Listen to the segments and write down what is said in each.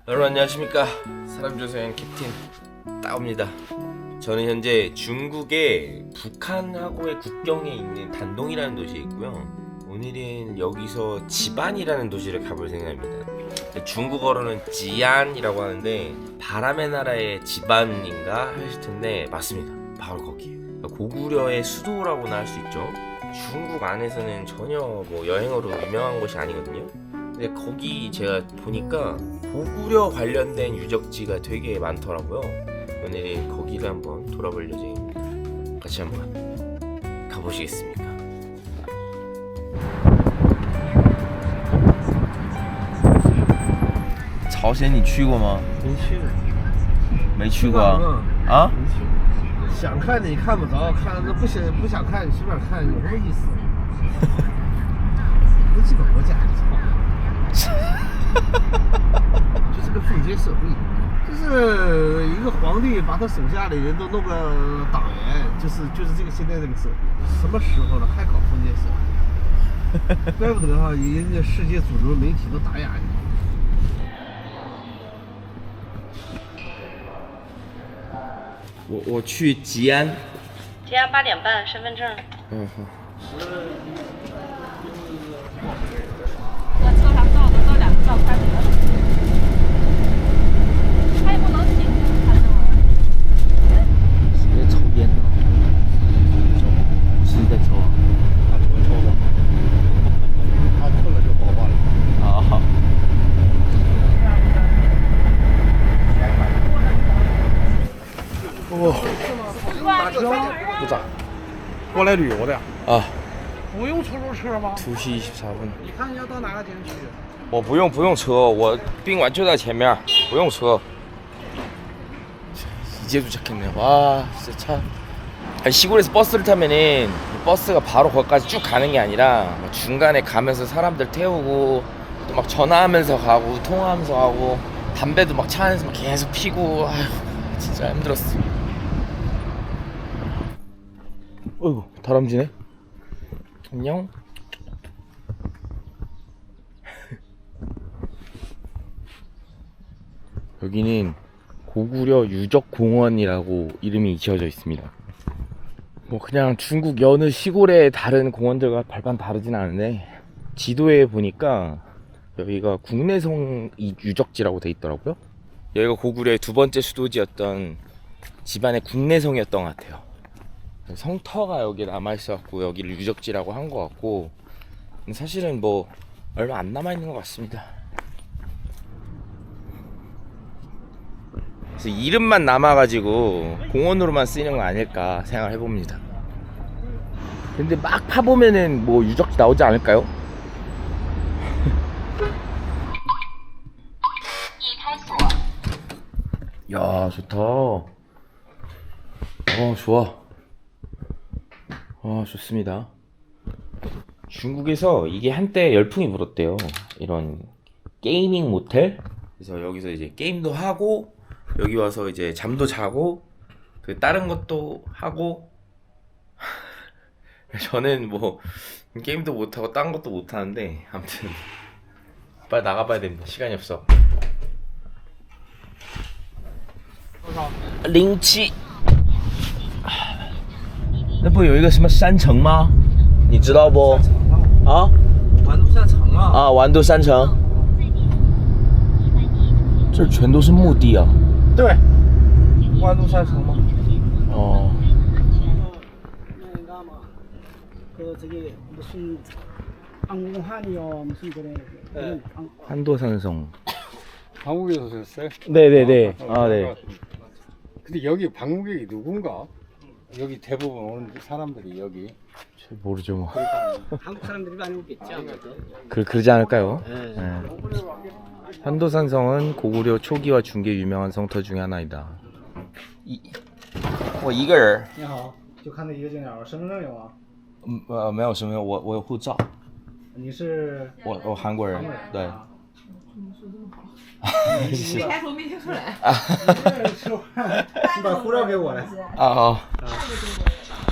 여러분 안녕하십니까. 사람조사형 캡틴 따옵니다. 저는 현재 중국의 북한하고의 국경에 있는 단동이라는 도시에 있고요. 오늘은 여기서 지반이라는 도시를 가볼 생각입니다. 중국어로는 지안이라고 하는데 바람의 나라의 지반인가 하실 텐데 맞습니다. 바로 거기에요. 고구려의 수도라고나 할 수 있죠. 중국 안에서는 전혀 뭐 여행으로 유명한 곳이 아니거든요. 근데 거기 제가 보니까 고구려 관련된 유적지가 되게 많더라고요. 오늘은 거기를 한번 돌아볼 예정입니다. 같이 한번 가보시겠습니까?朝鲜你去过吗？没去，没去过啊？没去。想看的你看不着，看那不想看你随便看，有什么意思？那几个国家，就是个封建社会，就是一个皇帝把他手下的人都弄个党员，就是这个现在这个社会，什么时候了还搞封建社会？怪不得哈，人家世界主流媒体都打压你。我去吉安。吉安8点半，身份证。嗯好。我车上照都照2个照快得了。他也不能停，看这玩意儿。谁在抽烟呢？谁在抽啊？他不抽的，他吞了就爆发了。啊好。打车不咋，过来旅游的。啊，不用出租车吗？ 2시 24분。你看要到哪个景区？我不用车，我宾馆就在前面，不用车。 이제 도착했네. 와, 진짜 차. 아니, 시골에서 버스를 타면은 버스가 바로 거기까지 쭉 가는 게 아니라 중간에 가면서 사람들 태우고 또 막 전화하면서 가고 통화하면서 가고 담배도 막 차 안에서 막 계속 피고 아휴 진짜 힘들었어. 어이구 다람쥐네. 안녕. 여기는 고구려 유적공원이라고 이름이 지어져 있습니다. 뭐 그냥 중국 여느 시골의 다른 공원들과 별반 다르진 않은데 지도에 보니까 여기가 국내성 유적지라고 돼 있더라고요. 여기가 고구려의 두 번째 수도지였던 집안의 국내성이었던 것 같아요. 성터가 여기에 남아있어갖고 여기를 유적지라고 한 것 같고 사실은 뭐 얼마 안 남아있는 것 같습니다. 그래서 이름만 남아가지고 공원으로만 쓰이는 거 아닐까 생각을 해봅니다. 근데 막 파보면은 뭐 유적지 나오지 않을까요? 야 좋다. 좋아. 좋습니다. 중국에서 이게 한때 열풍이 불었대요. 이런 게이밍 모텔. 그래서 여기서 이제 게임도 하고 여기 와서 이제 잠도 자고 그 다른 것도 하고 저는 뭐 게임도 못하고 딴 것도 못하는데 아무튼 빨리 나가봐야 됩니다. 시간이 없어. 07那不有一个什么山城吗？你知道不？啊？完都山城啊！啊，完都山城。这全都是墓地啊。对，완도山城吗？ 어. 그 저기 무슨 항공환이요 무슨 그래. 한도산성. 방국에서 오셨어요? 네네네. 아 네. 근데 여기 방국이 누군가? 여기 대부분 오는 사람들이 여기 잘 모르죠 뭐. 한국 사람들이 많이 오겠지 아무래도. 그러지 않을까요? 네. 네. 한도산성은 고구려 초기와 중기 유명한 성터 중에 하나이다. 뭐 이걸 你好，就看那一个景点，身份证有吗？没有什么我有护照。你是我韩国人。对。啊是。抬头没听出来。你把护照给我来。啊好。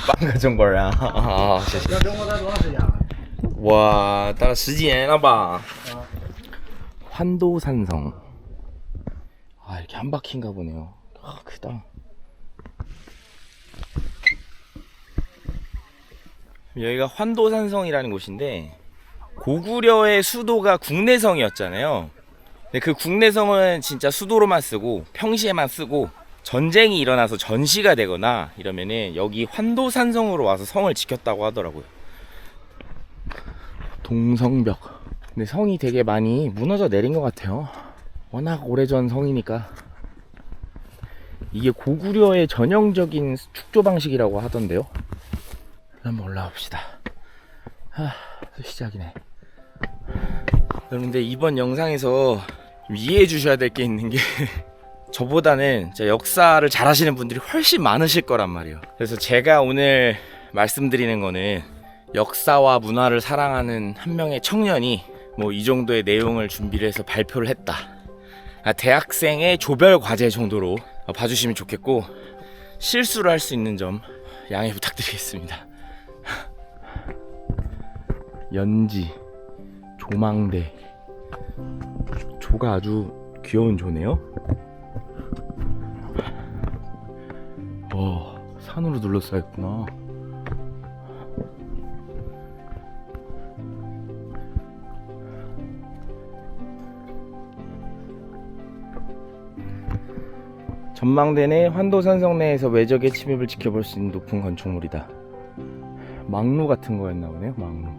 半个中国人啊，好谢谢。在中国待多长时间了？我待了10几年了吧。 환도산성 아, 이렇게 한 바퀴인가 보네요. 아, 크다. 여기가 환도산성이라는 곳인데, 고구려의 수도가 국내성이었잖아요. 근데 그 국내성은 진짜 수도로만 쓰고 평시에만 쓰고, 전쟁이 일어나서 전시가 되거나 이러면은 여기 환도산성으로 와서 성을 지켰다고 하더라고요. 동성벽. 근데 성이 되게 많이 무너져 내린 것 같아요. 워낙 오래전 성이니까. 이게 고구려의 전형적인 축조 방식이라고 하던데요. 한번 올라봅시다. 또 시작이네. 그런데 이번 영상에서 좀 이해해 주셔야 될 게 있는 게 저보다는 진짜 역사를 잘 하시는 분들이 훨씬 많으실 거란 말이에요. 그래서 제가 오늘 말씀드리는 거는 역사와 문화를 사랑하는 한 명의 청년이 뭐 이 정도의 내용을 준비를 해서 발표를 했다. 대학생의 조별 과제 정도로 봐주시면 좋겠고, 실수를 할 수 있는 점 양해 부탁드리겠습니다. 연지, 조망대. 조가 아주 귀여운 조네요. 산으로 둘러싸여 있구나. 전망대 환도산성 내에서 외적의 침입을 지켜볼 수 있는 높은 건축물이다. 망루 같은 거였나 보네요. 망루.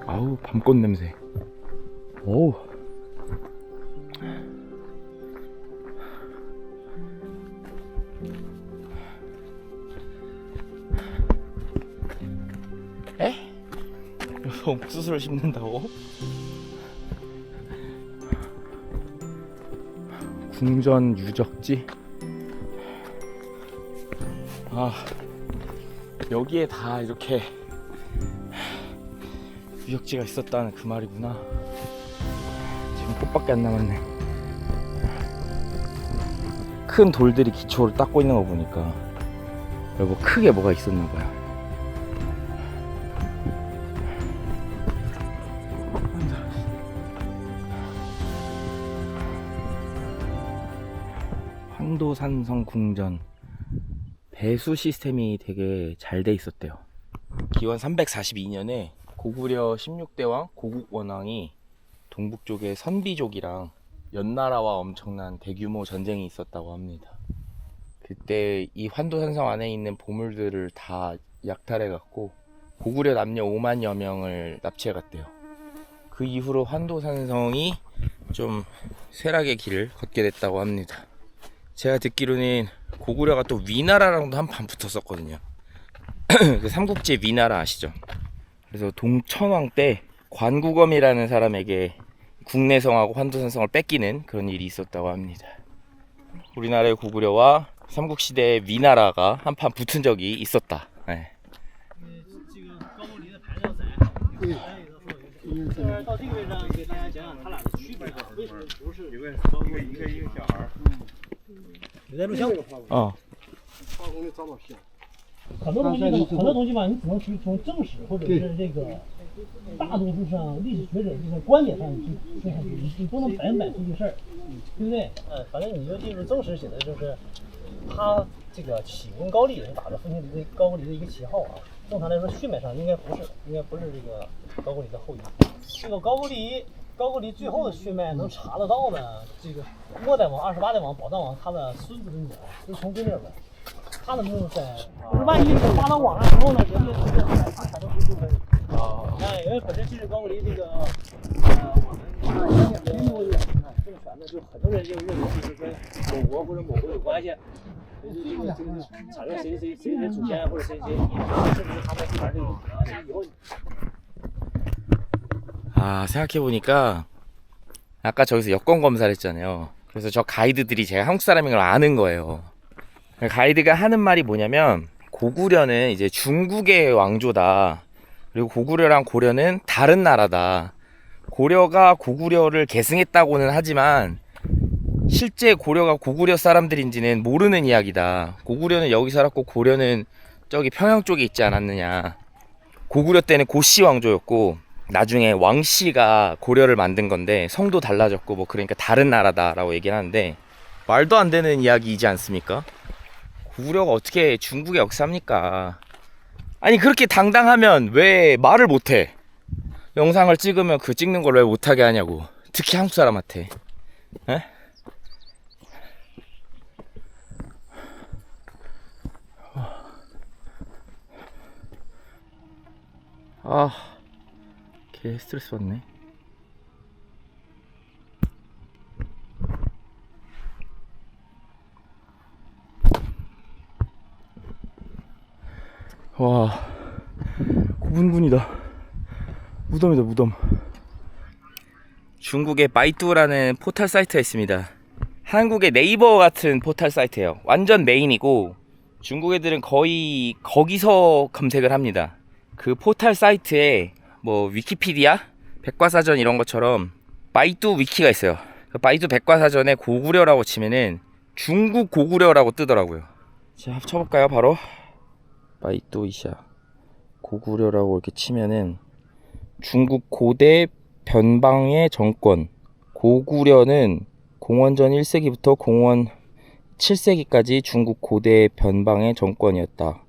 아우, 밤꽃 냄새. 어우. 에? 여기서 옥수수를 심는다고? 궁전 유적지. 아, 여기에 다 이렇게 유적지가 있었다는 그 말이구나. 지금 꽃밖에 안 남았네. 큰 돌들이 기초를 닦고 있는 거 보니까 여기 뭐 크게 뭐가 있었나 봐요. 환도산성 궁전. 배수 시스템이 되게 잘 돼 있었대요. 기원 342년에 고구려 16대왕 고국원왕이 동북쪽에 선비족이랑 연나라와 엄청난 대규모 전쟁이 있었다고 합니다. 그때 이 환도산성 안에 있는 보물들을 다 약탈해 갖고 고구려 남녀 5만여 명을 납치해 갔대요. 그 이후로 환도산성이 좀 쇠락의 길을 걷게 됐다고 합니다. 제가 듣기로는 고구려가 또 위나라랑도 한판 붙었었거든요. 그 삼국지 위나라 아시죠? 그래서 동천왕 때 관구검이라는 사람에게 국내성하고 환도산성을 뺏기는 그런 일이 있었다고 합니다. 우리나라의 고구려와 삼국시대의 위나라가 한판 붙은 적이 있었다. 네. 到这个位置上给大家讲讲它俩的区别，为什么不是一个小孩？你在录像？化工的脏到线。很多东西吧，你只能从正史或者是这个大多数上历史学者这个观点上去看，你不能百分百出这事儿，对不对？反正你就记住正史写的就是他这个启功高丽是打着父亲的高句丽的一个旗号啊。正常来说，血脉上应该不是这个高句丽的后裔。这个高句丽最后的血脉能查得到呢？这个末代王、28代王、宝藏王他的孙子的女儿是从这边来，他的墓在。不是，万一发到网上之后呢，人家这个还能不纠纷？因为本身这是高句丽这个我们民国政权呢，就很多人就认为就是跟某国或者某国有关系。产生谁的祖先或者谁，甚至他们这边这个以后。 생각해보니까 아까 저기서 여권 검사를 했잖아요. 그래서 저 가이드들이 제가 한국 사람인 걸 아는 거예요. 가이드가 하는 말이 뭐냐면 고구려는 이제 중국의 왕조다. 그리고 고구려랑 고려는 다른 나라다. 고려가 고구려를 계승했다고는 하지만 실제 고려가 고구려 사람들인지는 모르는 이야기다. 고구려는 여기 살았고 고려는 저기 평양 쪽에 있지 않았느냐. 고구려 때는 고씨 왕조였고 나중에 왕씨가 고려를 만든 건데 성도 달라졌고 뭐 그러니까 다른 나라다라고 얘기를 하는데 말도 안 되는 이야기이지 않습니까? 고구려가 어떻게 중국의 역사입니까? 아니 그렇게 당당하면 왜 말을 못해? 영상을 찍으면 그 찍는 걸 왜 못하게 하냐고. 특히 한국 사람한테. 에? 아, 개 스트레스 받네. 와, 고분군이다. 무덤이다, 무덤. 중국의 바이두라는 포털 사이트가 있습니다. 한국의 네이버 같은 포털 사이트예요. 완전 메인이고 중국 애들은 거의 거기서 검색을 합니다. 그 포털 사이트에 뭐 위키피디아, 백과사전 이런 것처럼 바이두 위키가 있어요. 그 바이두 백과사전에 고구려라고 치면은 중국 고구려라고 뜨더라고요. 자, 한번 쳐볼까요? 바로 바이두 이샤 고구려라고 이렇게 치면은 중국 고대 변방의 정권 고구려는 공원전 1세기부터 공원 7세기까지 중국 고대 변방의 정권이었다.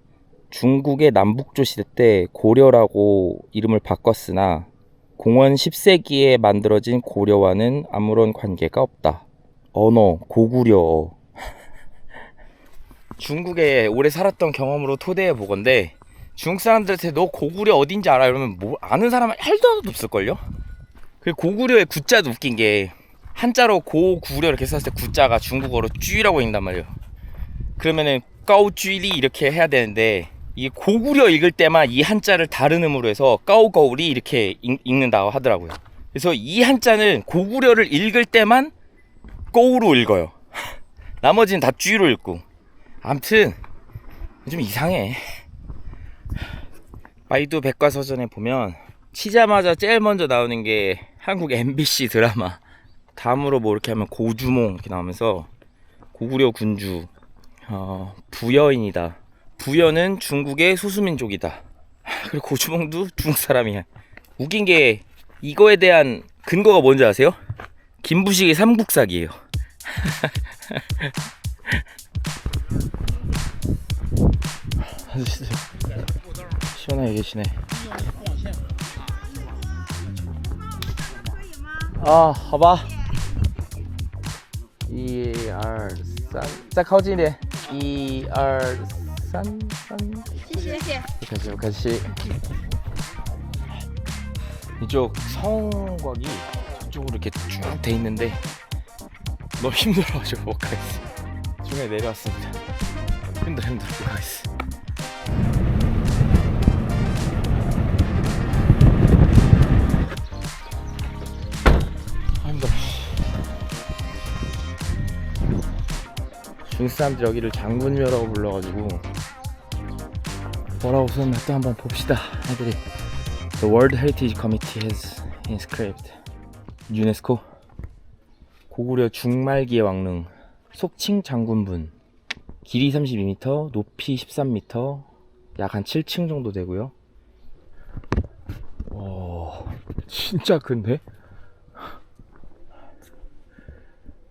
중국의 남북조 시대 때 고려라고 이름을 바꿨으나 공원 10세기에 만들어진 고려와는 아무런 관계가 없다. 언어 고구려. 중국에 오래 살았던 경험으로 토대해 보건데 중국 사람들한테 너 고구려 어딘지 알아? 이러면 뭐 아는 사람은 헬도 없을걸요? 그 고구려의 구자도 웃긴 게 한자로 고구려 이렇게 썼을 때 구자가 중국어로 쥐라고 읽는단 말이에요. 그러면은 까오쥐리 이렇게 해야 되는데 이 고구려 읽을 때만 이 한자를 다른 음으로 해서 까오거우리 이렇게 읽는다고 하더라고요. 그래서 이 한자는 고구려를 읽을 때만 꼬우로 읽어요. 나머지는 다 쥐로 읽고. 아무튼 좀 이상해. 바이두 백과사전에 보면 치자마자 제일 먼저 나오는 게 한국 MBC 드라마, 다음으로 뭐 이렇게 하면 고주몽 이렇게 나오면서 고구려 군주, 부여인이다. 부여는 중국의 소수민족이다. 그리고 고주몽도 중국 사람이야. 웃긴 게 이거에 대한 근거가 뭔지 아세요? 김부식의 삼국사기예요. 시원하게 계시네. 아, 好吧。1、2、3，再靠近一点。1、2、3，谢谢。不客气，不客气。 이쪽 성곽이 저쪽으로 이렇게 쭉 돼 있는데 너무 힘들어가지고 못 가겠어. 중간에 내려왔습니다. 힘들어 못 가겠어. 힘들어. 중국 사람들 여기를 장군묘라고 불러가지고 뭐라고 썼나 또 한번 봅시다. 애들이 The World Heritage Committee has inscribed 유네스코 고구려 중말기의 왕릉 속칭 장군분 길이 32m 높이 13m 약 한 7층 정도 되고요. 와 진짜 큰데?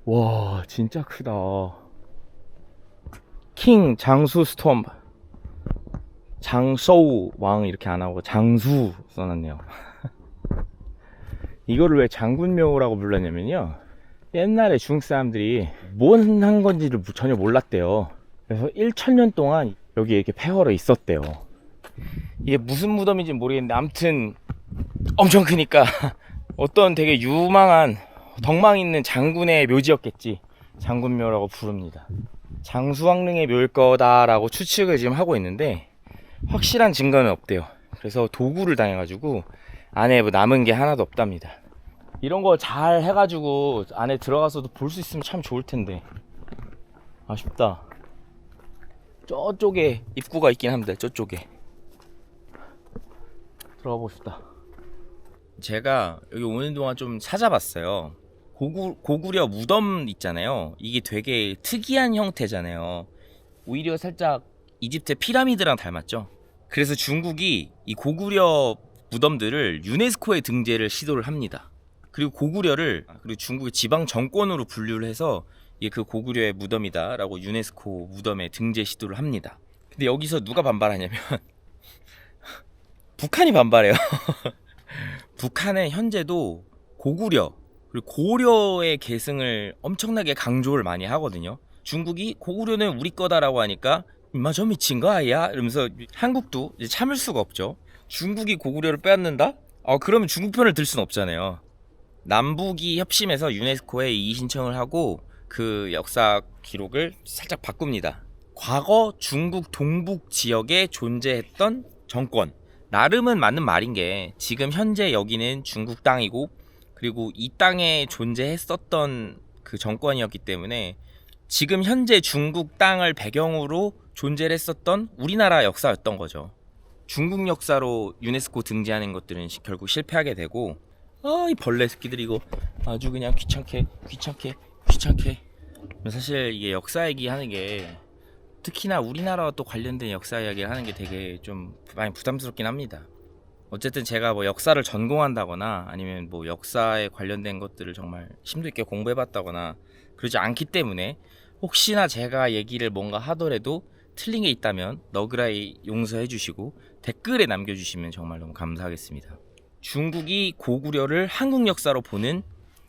와 진짜 크다. 킹 장수 스톰 장소우 왕 이렇게 안 하고 장수 써놨네요. 이거를 왜 장군묘라고 불렀냐면요, 옛날에 중국 사람들이 뭔 한 건지를 전혀 몰랐대요. 그래서 1000년 동안 여기 이렇게 폐허로 있었대요. 이게 무슨 무덤인지 모르겠는데 아무튼 엄청 크니까 어떤 되게 유망한 덕망 있는 장군의 묘지였겠지. 장군묘라고 부릅니다. 장수왕릉의 묘일 거다라고 추측을 지금 하고 있는데 확실한 증거는 없대요. 그래서 도구를 당해가지고 안에 뭐 남은 게 하나도 없답니다. 이런 거 잘 해가지고 안에 들어가서도 볼 수 있으면 참 좋을 텐데 아쉽다. 저쪽에 입구가 있긴 합니다. 저쪽에 들어가 보고 싶다. 제가 여기 오는 동안 좀 찾아봤어요. 고구려 무덤 있잖아요. 이게 되게 특이한 형태잖아요. 오히려 살짝 이집트 피라미드랑 닮았죠. 그래서 중국이 이 고구려 무덤들을 유네스코에 등재를 시도를 합니다. 그리고 고구려를 그리고 중국의 지방 정권으로 분류를 해서 이게 그 고구려의 무덤이다라고 유네스코 무덤에 등재 시도를 합니다. 근데 여기서 누가 반발하냐면 북한이 반발해요. 북한은 현재도 고구려 그리고 고려의 계승을 엄청나게 강조를 많이 하거든요. 중국이 고구려는 우리 거다라고 하니까 임마 저 미친 거 아니야? 이러면서 한국도 이제 참을 수가 없죠. 중국이 고구려를 빼앗는다? 그러면 중국 편을 들 수는 없잖아요. 남북이 협심해서 유네스코에 이의 신청을 하고 그 역사 기록을 살짝 바꿉니다. 과거 중국 동북 지역에 존재했던 정권, 나름은 맞는 말인 게 지금 현재 여기는 중국 땅이고 그리고 이 땅에 존재했었던 그 정권이었기 때문에 지금 현재 중국 땅을 배경으로 존재를 했었던 우리나라 역사였던 거죠. 중국 역사로 유네스코 등재하는 것들은 결국 실패하게 되고 이 벌레 새끼들 이거 아주 그냥 귀찮게 사실 이게 역사 얘기하는 게 특히나 우리나라와 또 관련된 역사 이야기를 하는 게 되게 좀 많이 부담스럽긴 합니다. 어쨌든 제가 뭐 역사를 전공한다거나 아니면 뭐 역사에 관련된 것들을 정말 심도 있게 공부해봤다거나 그러지 않기 때문에 혹시나 제가 얘기를 뭔가 하더라도 틀린 게 있다면 너그라이 용서해 주시고 댓글에 남겨주시면 정말 너무 감사하겠습니다. 중국이 고구려를 한국 역사로 보는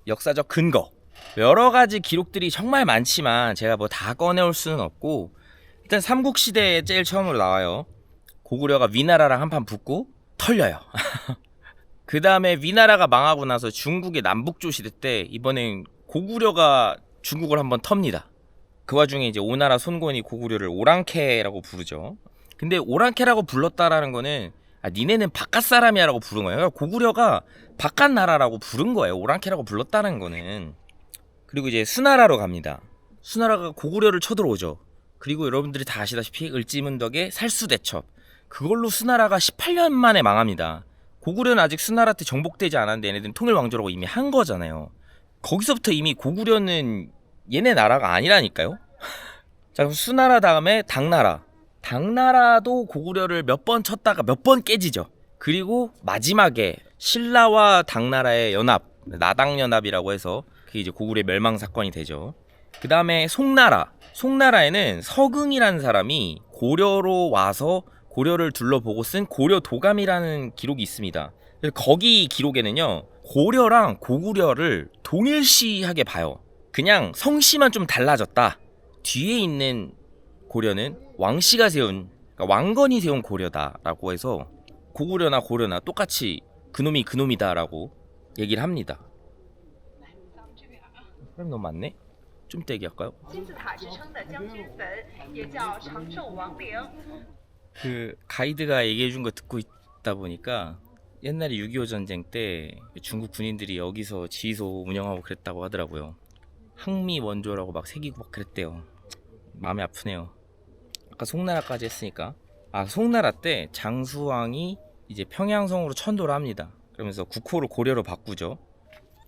역사적 근거, 여러 가지 기록들이 정말 많지만 제가 뭐 다 꺼내올 수는 없고 일단 삼국시대에 제일 처음으로 나와요. 고구려가 위나라랑 한판 붙고 털려요. 그 다음에 위나라가 망하고 나서 중국의 남북조시대 때 이번엔 고구려가 중국을 한번 텁니다. 그 와중에 이제 오나라 손권이 고구려를 오랑캐라고 부르죠. 근데 오랑캐라고 불렀다라는 거는 니네는 바깥 사람이야 라고 부른 거예요. 고구려가 바깥 나라라고 부른 거예요. 오랑캐라고 불렀다는 거는. 그리고 이제 수나라로 갑니다. 수나라가 고구려를 쳐들어오죠. 그리고 여러분들이 다 아시다시피 을지문덕의 살수대첩, 그걸로 수나라가 18년 만에 망합니다. 고구려는 아직 수나라 때 정복되지 않았는데 얘네들은 통일왕조라고 이미 한 거잖아요. 거기서부터 이미 고구려는 얘네 나라가 아니라니까요. 자, 그럼 수나라 다음에 당나라. 당나라도 고구려를 몇 번 쳤다가 몇 번 깨지죠. 그리고 마지막에 신라와 당나라의 연합, 나당연합이라고 해서 그게 이제 고구려의 멸망 사건이 되죠. 그 다음에 송나라. 송나라에는 서긍이라는 사람이 고려로 와서 고려를 둘러보고 쓴 고려도감이라는 기록이 있습니다. 거기 기록에는요, 고려랑 고구려를 동일시하게 봐요. 그냥 성씨만 좀 달라졌다. 뒤에 있는 고려는 왕씨가 세운, 그러니까 왕건이 세운 고려다라고 해서 고구려나 고려나 똑같이 그놈이 그놈이다라고 얘기를 합니다. 그럼 너무 많네? 좀 떼기 할까요? 그 가이드가 얘기해준 거 듣고 있다 보니까 옛날에 6.25 전쟁 때 중국 군인들이 여기서 지휘소 운영하고 그랬다고 하더라고요. 항미 원조라고 막 새기고 막 그랬대요. 마음이 아프네요. 아까 송나라까지 했으니까. 송나라 때 장수왕이 이제 평양성으로 천도를 합니다. 그러면서 국호를 고려로 바꾸죠.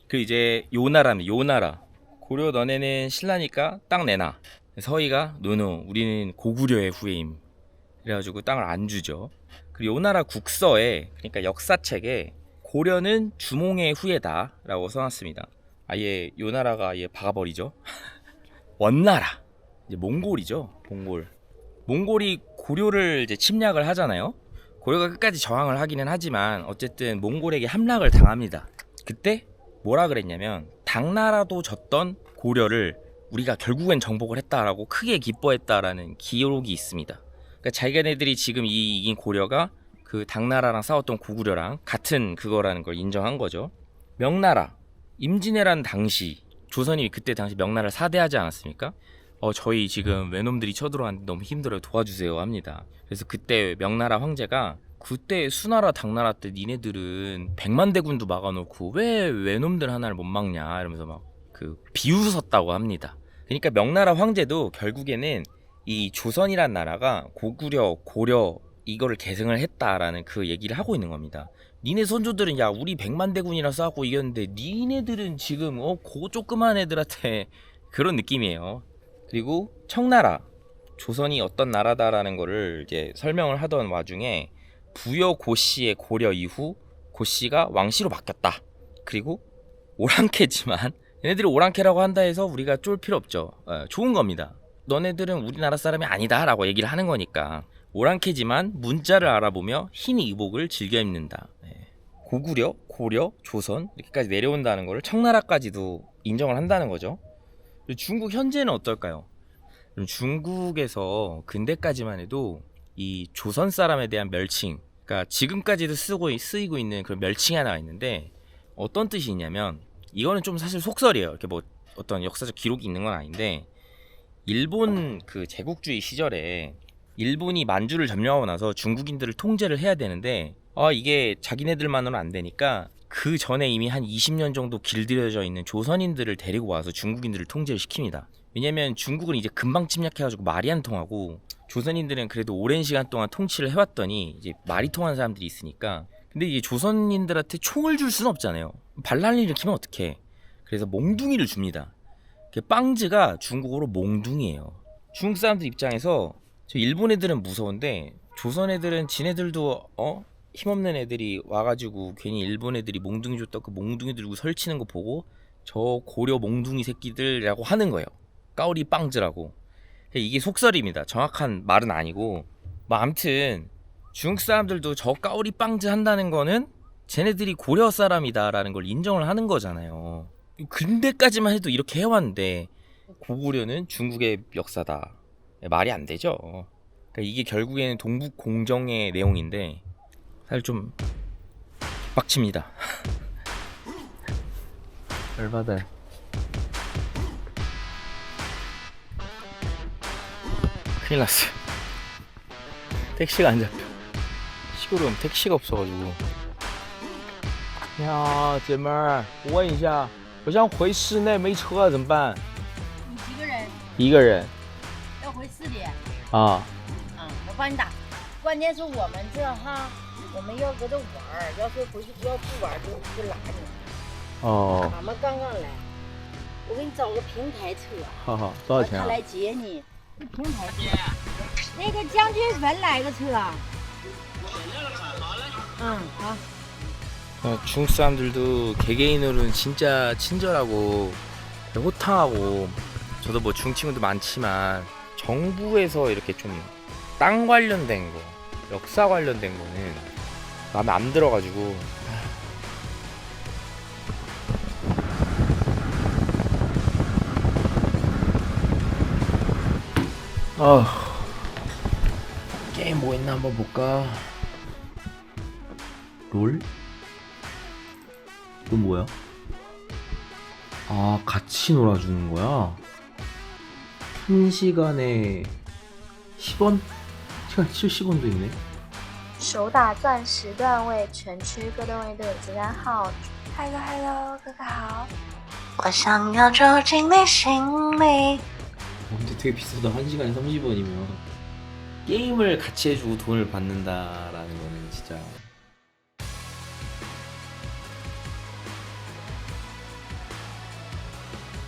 그 이제 요나라입니다. 요나라. 고려 너네는 신라니까 땅 내놔. 서희가 노노 우리는 고구려의 후예임. 그래가지고 땅을 안 주죠. 그리고 요나라 국서에, 그러니까 역사책에 고려는 주몽의 후예다 라고 써놨습니다. 아예 요나라가 아예 박아버리죠. 원나라, 이제 몽골이죠. 몽골이 고려를 이제 침략을 하잖아요. 고려가 끝까지 저항을 하기는 하지만 어쨌든 몽골에게 함락을 당합니다. 그때 뭐라 그랬냐면 당나라도 졌던 고려를 우리가 결국엔 정복을 했다라고 크게 기뻐했다라는 기록이 있습니다. 그러니까 자기네들이 지금 이긴 고려가 그 당나라랑 싸웠던 고구려랑 같은 그거라는 걸 인정한 거죠. 명나라, 임진왜란 당시 조선이 그때 당시 명나라를 사대하지 않았습니까? 저희 지금 외놈들이 쳐들어왔는데 너무 힘들어요, 도와주세요 합니다. 그래서 그때 명나라 황제가 그때 수나라 당나라 때 니네들은 100만 대군도 막아놓고 왜 외놈들 하나를 못 막냐 이러면서 막 그 비웃었다고 합니다. 그러니까 명나라 황제도 결국에는 이 조선이란 나라가 고구려, 고려 이거를 계승을 했다라는 그 얘기를 하고 있는 겁니다. 니네 선조들은 야 우리 100만 대군이나 싸우고 이겼는데 니네들은 지금 고 조그만 애들한테 그런 느낌이에요. 그리고 청나라, 조선이 어떤 나라다라는 거를 이제 설명을 하던 와중에 부여 고씨의 고려 이후 고씨가 왕씨로 바뀌었다. 그리고 오랑캐지만 얘네들이 오랑캐라고 한다 해서 우리가 쫄 필요 없죠. 좋은 겁니다. 너네들은 우리나라 사람이 아니다 라고 얘기를 하는 거니까. 오랑캐지만 문자를 알아보며 흰 의복을 즐겨 입는다. 고구려, 고려, 조선 이렇게까지 내려온다는 걸 청나라까지도 인정을 한다는 거죠. 그리고 중국 현재는 어떨까요? 중국에서 근대까지만 해도 이 조선 사람에 대한 멸칭, 그러니까 지금까지도 쓰이고 있는 그런 멸칭이 하나가 있는데 어떤 뜻이 있냐면, 이거는 좀 사실 속설이에요. 이렇게 뭐 어떤 역사적 기록이 있는 건 아닌데, 일본 그 제국주의 시절에 일본이 만주를 점령하고 나서 중국인들을 통제를 해야 되는데 이게 자기네들만으로는 안 되니까 그 전에 이미 한 20년 정도 길들여져 있는 조선인들을 데리고 와서 중국인들을 통제를 시킵니다. 왜냐면 중국은 이제 금방 침략해가지고 말이 안 통하고, 조선인들은 그래도 오랜 시간 동안 통치를 해왔더니 이제 말이 통하는 사람들이 있으니까. 근데 이게 조선인들한테 총을 줄 수는 없잖아요. 반란을 일으키면 어떡해. 그래서 몽둥이를 줍니다. 빵즈가 중국어로 몽둥이에요. 중국 사람들 입장에서 저 일본 애들은 무서운데 조선 애들은 지네들도 힘없는 애들이 와가지고 괜히 일본 애들이 몽둥이 줬다고 그 몽둥이 들고 설치는 거 보고 저 고려 몽둥이 새끼들이라고 하는 거예요. 까오리 빵즈라고. 이게 속설입니다. 정확한 말은 아니고. 뭐 아무튼 중국 사람들도 저 까오리 빵즈 한다는 거는 쟤네들이 고려 사람이다라는 걸 인정을 하는 거잖아요. 근대까지만 해도 이렇게 해왔는데 고구려는 중국의 역사다. 말이 안 되죠. 그러니까 이게 결국에는 동북 공정의 내용인데 사실 좀 빡칩니다. 열받아요. 큰일 났어. 택시가 안 잡혀. 시골은 택시가 없어가지고. 야, 姐妹儿，我问一下，我想回市内没车怎么办？你几个人？一个人要回市里？啊。我帮你打。关键是我们这哈，我们要搁这玩儿，要是回去要不玩儿就拉你。哦，俺们刚刚来，我给你找个平台车，好好，多少钱啊？他来接你。平台车，那个将军坟来个车。好。 중국 사람들도 개개인으로는 진짜 친절하고 호탕하고, 저도 뭐 중국 친구도 많지만 정부에서 이렇게 좀 땅 관련된 거, 역사 관련된 거는 마음에 안 들어가지고. 게임 뭐 있나 한번 볼까? 롤? 이건 뭐야? 아, 같이 놀아주는 거야? 1시간에 10원? 1시간 70원도 있네. 手打钻石段位，全区各段位都有接单号。Hello， 哥哥好。我想要住进你心里。 근데 되게 비싸다. 1시간에 30원이면. 게임을 같이 해주고 돈을 받는다라는 거는 진짜